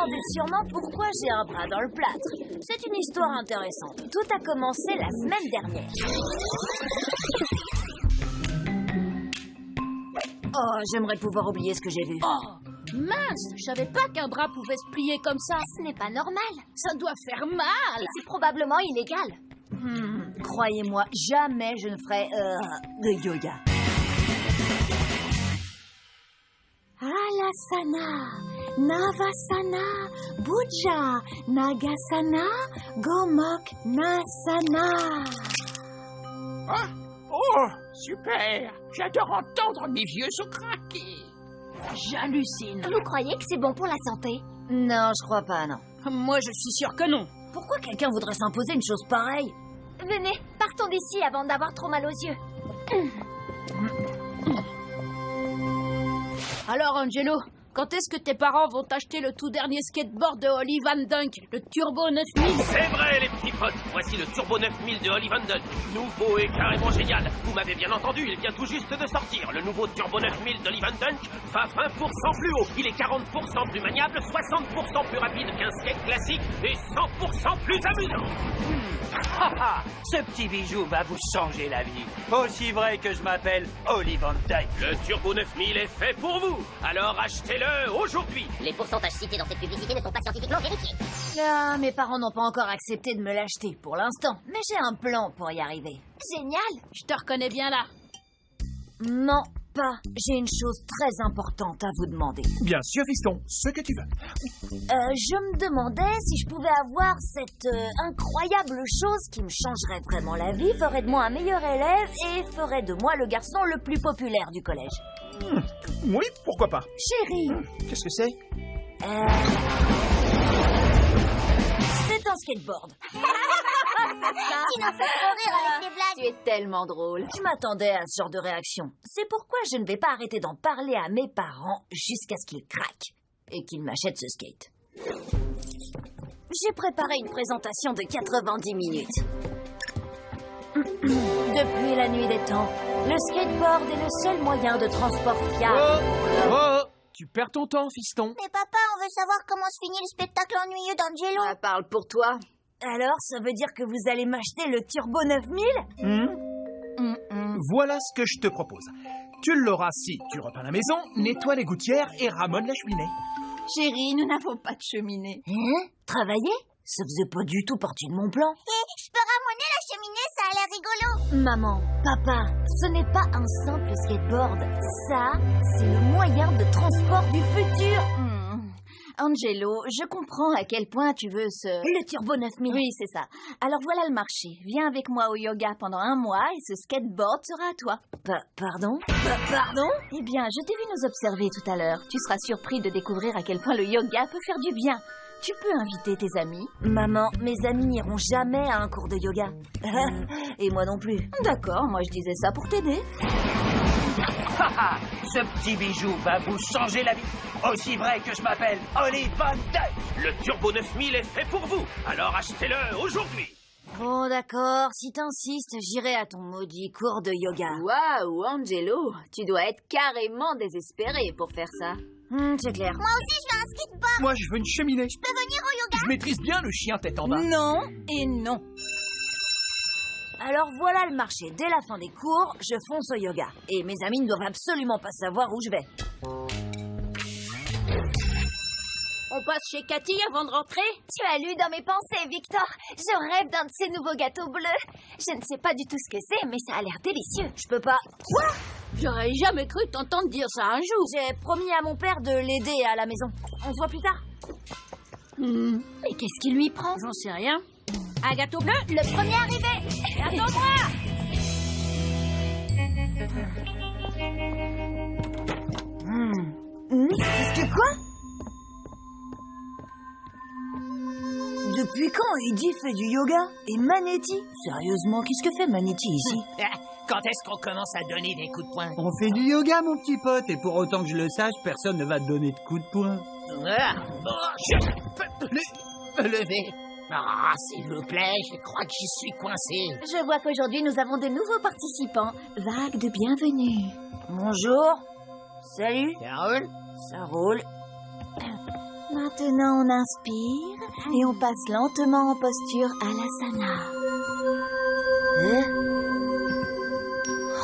demandez sûrement pourquoi j'ai un bras dans le plâtre. C'est une histoire intéressante. Tout a commencé la semaine dernière. Oh, j'aimerais pouvoir oublier ce que j'ai vu. Oh, mince, je savais pas qu'un bras pouvait se plier comme ça. Ce n'est pas normal. Ça doit faire mal. C'est probablement illégal. Croyez-moi, jamais je ne ferai de yoga. Alasana, Navasana, Bhuja, Nagasana, Gomok Nasana. Oh, super! J'adore entendre mes vieux os craquer. J'hallucine. Vous croyez que c'est bon pour la santé? Non, je crois pas, non. Moi, je suis sûre que non. Pourquoi quelqu'un voudrait s'imposer une chose pareille? Venez, partons d'ici avant d'avoir trop mal aux yeux. Alors, Angelo, quand est-ce que tes parents vont t'acheter le tout dernier skateboard de Holly Van Dunk, le Turbo 9000? C'est vrai, les petits potes. Voici le Turbo 9000 de Holly Van Dunk. Nouveau et carrément génial. Vous m'avez bien entendu, il vient tout juste de sortir. Le nouveau Turbo 9000 de Holly Van Dunk va 20% plus haut. Il est 40% plus maniable, 60% plus rapide qu'un skate classique et 100% plus amusant. Ce petit bijou va vous changer la vie. Aussi vrai que je m'appelle Holly Van Dunk. Le Turbo 9000 est fait pour vous. Alors achetez-le aujourd'hui. Les pourcentages cités dans cette publicité ne sont pas scientifiquement vérifiés. Ah, mes parents n'ont pas encore accepté de me l'acheter pour l'instant, mais j'ai un plan pour y arriver. Génial! Je te reconnais bien là. Non, pas. J'ai une chose très importante à vous demander. Bien sûr, fiston, ce que tu veux. Je me demandais si je pouvais avoir cette incroyable chose qui me changerait vraiment la vie, ferait de moi un meilleur élève et ferait de moi le garçon le plus populaire du collège. Oui, pourquoi pas. Chérie, Qu'est-ce que c'est? c'est un skateboard. Tu nous fais trop rire avec tes blagues. Tu es tellement drôle. Je m'attendais à ce genre de réaction. C'est pourquoi je ne vais pas arrêter d'en parler à mes parents jusqu'à ce qu'ils craquent et qu'ils m'achètent ce skate. J'ai préparé une présentation de 90 minutes. Depuis la nuit des temps, le skateboard est le seul moyen de transport fiable. Oh, tu perds ton temps, fiston. Mais papa, on veut savoir comment se finit le spectacle ennuyeux d'Angelo. Ça parle pour toi. Alors, ça veut dire que vous allez m'acheter le Turbo 9000? Voilà ce que je te propose. Tu l'auras si tu repeins la maison, nettoies les gouttières et ramones la cheminée. Chérie, nous n'avons pas de cheminée. Hein? Travailler? Ça faisait pas du tout partie de mon plan. Et je peux ramoner la cheminée, ça a l'air rigolo. Maman, papa, ce n'est pas un simple skateboard. Ça, c'est le moyen de transport du futur. Angelo, je comprends à quel point tu veux ce... Le Turbo 9000. Oui, c'est ça. Alors voilà le marché. Viens avec moi au yoga pendant 1 mois et ce skateboard sera à toi. Pardon? Pardon? Eh bien, je t'ai vu nous observer tout à l'heure. Tu seras surpris de découvrir à quel point le yoga peut faire du bien. Tu peux inviter tes amis. Maman, mes amis n'iront jamais à un cours de yoga. Et moi non plus. D'accord, moi je disais ça pour t'aider. Ce petit bijou va vous changer la vie. Aussi vrai que je m'appelle Holly Van Dunk. Le Turbo 9000 est fait pour vous. Alors achetez-le aujourd'hui. Bon, d'accord, si t'insistes, j'irai à ton maudit cours de yoga. Waouh, Angelo, tu dois être carrément désespéré pour faire ça. C'est clair. Moi aussi, je veux un skateboard. Moi, je veux une cheminée. Je peux venir au yoga? Je maîtrise bien le chien tête en bas. Non et non. Alors voilà le marché. Dès la fin des cours, je fonce au yoga. Et mes amis ne doivent absolument pas savoir où je vais. On passe chez Cathy avant de rentrer? Tu as lu dans mes pensées, Victor. Je rêve d'un de ces nouveaux gâteaux bleus. Je ne sais pas du tout ce que c'est, mais ça a l'air délicieux. Je peux pas... Quoi? J'aurais jamais cru t'entendre dire ça un jour. J'ai promis à mon père de l'aider à la maison. On se voit plus tard. Mais qu'est-ce qui lui prend? J'en sais rien. Un gâteau bleu? Le premier arrivé. Attends-moi! Qu'est-ce que quoi? Depuis quand Eddie fait du yoga? Et Manetti? Sérieusement, qu'est-ce que fait Manetti ici? Quand est-ce qu'on commence à donner des coups de poing? On fait du yoga, mon petit pote, et pour autant que je le sache, personne ne va te donner de coups de poing. Me lever. Ah, s'il vous plaît, je crois que j'y suis coincé. Je vois qu'aujourd'hui nous avons de nouveaux participants. Vague de bienvenue. Bonjour. Salut. Ça roule? Ça roule. Maintenant, on inspire et on passe lentement en posture Alasana.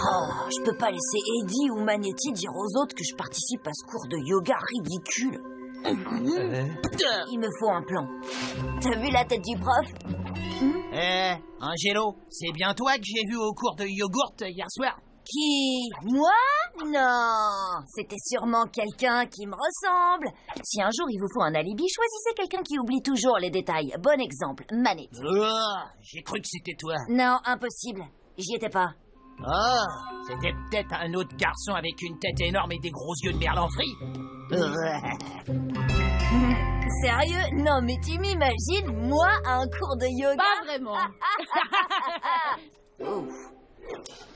Oh, je peux pas laisser Eddie ou Magnetti dire aux autres que je participe à ce cours de yoga ridicule. Il me faut un plan. T'as vu la tête du prof? Angelo, c'est bien toi que j'ai vu au cours de yogourt hier soir? Qui? Moi? Non, c'était sûrement quelqu'un qui me ressemble. Si un jour il vous faut un alibi, choisissez quelqu'un qui oublie toujours les détails. Bon exemple, Manette. Oh, j'ai cru que c'était toi. Non, impossible. J'y étais pas. Oh, c'était peut-être un autre garçon avec une tête énorme et des gros yeux de merlan frit. Sérieux? Non, mais tu m'imagines, moi, à un cours de yoga? Pas vraiment.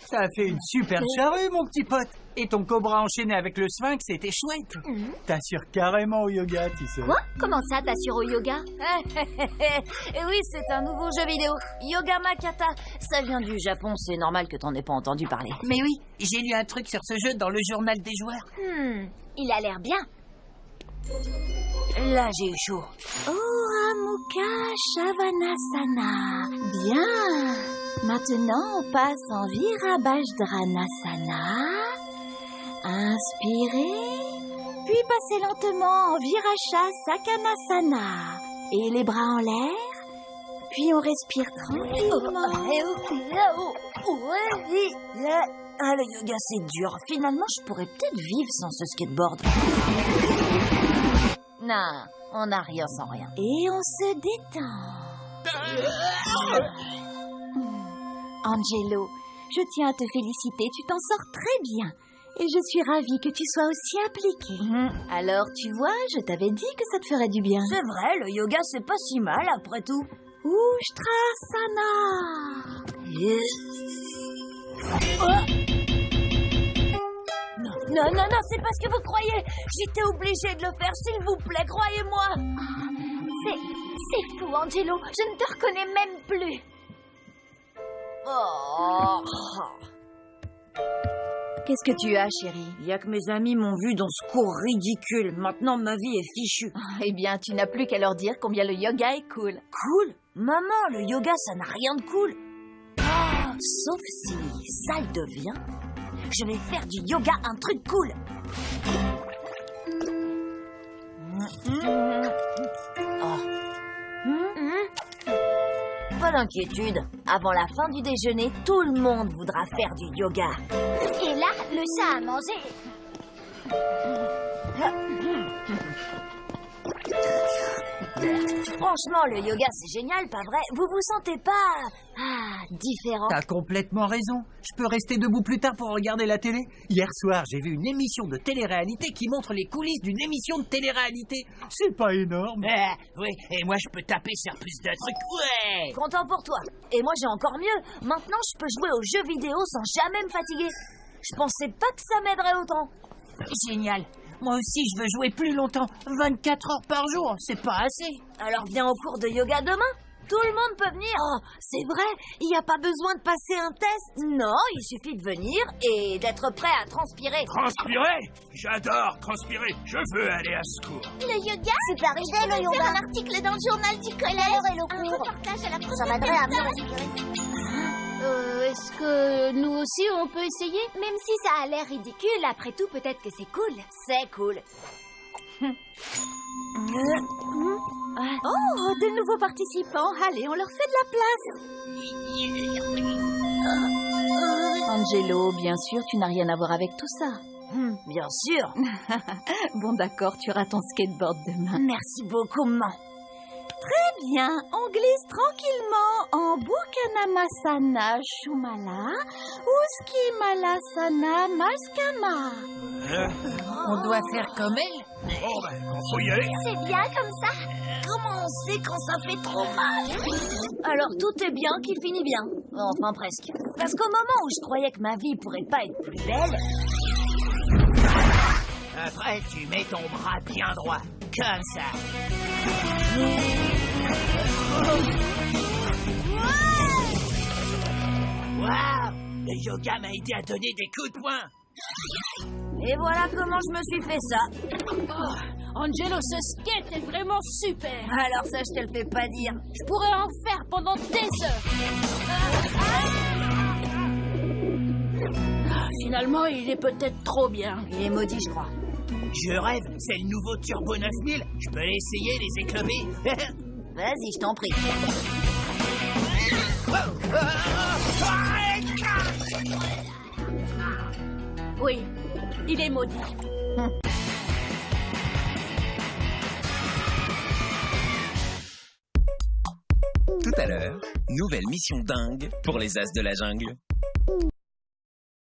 Ça a fait une super charrue, mon petit pote. Et ton cobra enchaîné avec le sphinx, c'était chouette. T'assures carrément au yoga, tu sais. Quoi? Comment ça, t'assures au yoga? Et oui, c'est un nouveau jeu vidéo. Yoga Makata. Ça vient du Japon, c'est normal que t'en aies pas entendu parler. Mais oui, j'ai lu un truc sur ce jeu dans le journal des joueurs. Il a l'air bien. Là, j'ai eu chaud. Oh, Mukha Shavanasana. Bien. Maintenant, on passe en Virabhadranasana. Inspirez. Puis passez lentement en Virashasakanasana. Et les bras en l'air. Puis on respire tranquillement. Ah, le yoga, c'est dur. Finalement, je pourrais peut-être vivre sans ce skateboard. Non, on n'a rien sans rien. Et on se détend. Angelo, je tiens à te féliciter, tu t'en sors très bien. Et je suis ravie que tu sois aussi impliqué. Alors, tu vois, je t'avais dit que ça te ferait du bien. C'est vrai, le yoga, c'est pas si mal, après tout. Ustrasana. Non, c'est pas ce que vous croyez. J'étais obligée de le faire, s'il vous plaît, croyez-moi. C'est fou, Angelo. Je ne te reconnais même plus. Oh. Qu'est-ce que tu as, chérie? Il y a que mes amis m'ont vu dans ce cours ridicule. Maintenant, ma vie est fichue. Eh bien, tu n'as plus qu'à leur dire combien le yoga est cool. Cool? Maman, le yoga, ça n'a rien de cool. Sauf si ça le devient, je vais faire du yoga un truc cool. Pas d'inquiétude. Avant la fin du déjeuner, tout le monde voudra faire du yoga. Et là, le chat a mangé. Franchement, le yoga, c'est génial, pas vrai? Vous vous sentez pas différent? T'as complètement raison. Je peux rester debout plus tard pour regarder la télé. Hier soir, j'ai vu une émission de télé-réalité qui montre les coulisses d'une émission de télé-réalité. C'est pas énorme. Oui, et moi je peux taper sur plus de trucs. Ouais. Content pour toi. Et moi, j'ai encore mieux. Maintenant, je peux jouer aux jeux vidéo sans jamais me fatiguer. Je pensais pas que ça m'aiderait autant. Génial. Moi aussi, je veux jouer plus longtemps. 24 heures par jour, c'est pas assez. Alors viens au cours de yoga demain. Tout le monde peut venir. Oh, c'est vrai, il n'y a pas besoin de passer un test. Non, il suffit de venir et d'être prêt à transpirer. Transpirer? J'adore transpirer. Je veux aller à ce cours. Le yoga, c'est pas riche, le yoga. Faire un article dans le journal du collège. Et le cours. Un reportage à la Ça m'aiderait à mieux respirer. Est-ce que nous aussi on peut essayer? Même si ça a l'air ridicule, après tout, peut-être que c'est cool. C'est cool. Oh, de nouveaux participants. Allez, on leur fait de la place. Angelo, bien sûr, tu n'as rien à voir avec tout ça. Bien sûr. Bon, d'accord, tu auras ton skateboard demain. Merci beaucoup, maman. Très bien, on glisse tranquillement en Bukanamasana Shumala ou Skimalasana Maskama. On doit faire comme elle. Bon, faut y aller. C'est bien comme ça. Comment on sait quand ça fait trop mal? Alors tout est bien qui finit bien. Enfin presque. Parce qu'au moment où je croyais que ma vie pourrait pas être plus belle... Après, tu mets ton bras bien droit. Comme ça. Waouh! Le yoga m'a aidé à donner des coups de poing. Et voilà comment je me suis fait ça. Angelo, ce skate est vraiment super. Alors ça, je te le fais pas dire. Je pourrais en faire pendant des heures. Finalement, il est peut-être trop bien. Il est maudit, je crois. Je rêve, c'est le nouveau Turbo 9000. Je peux l'essayer, les éclopés. Vas-y, je t'en prie. Oui, il est maudit. Tout à l'heure, nouvelle mission dingue pour les As de la jungle.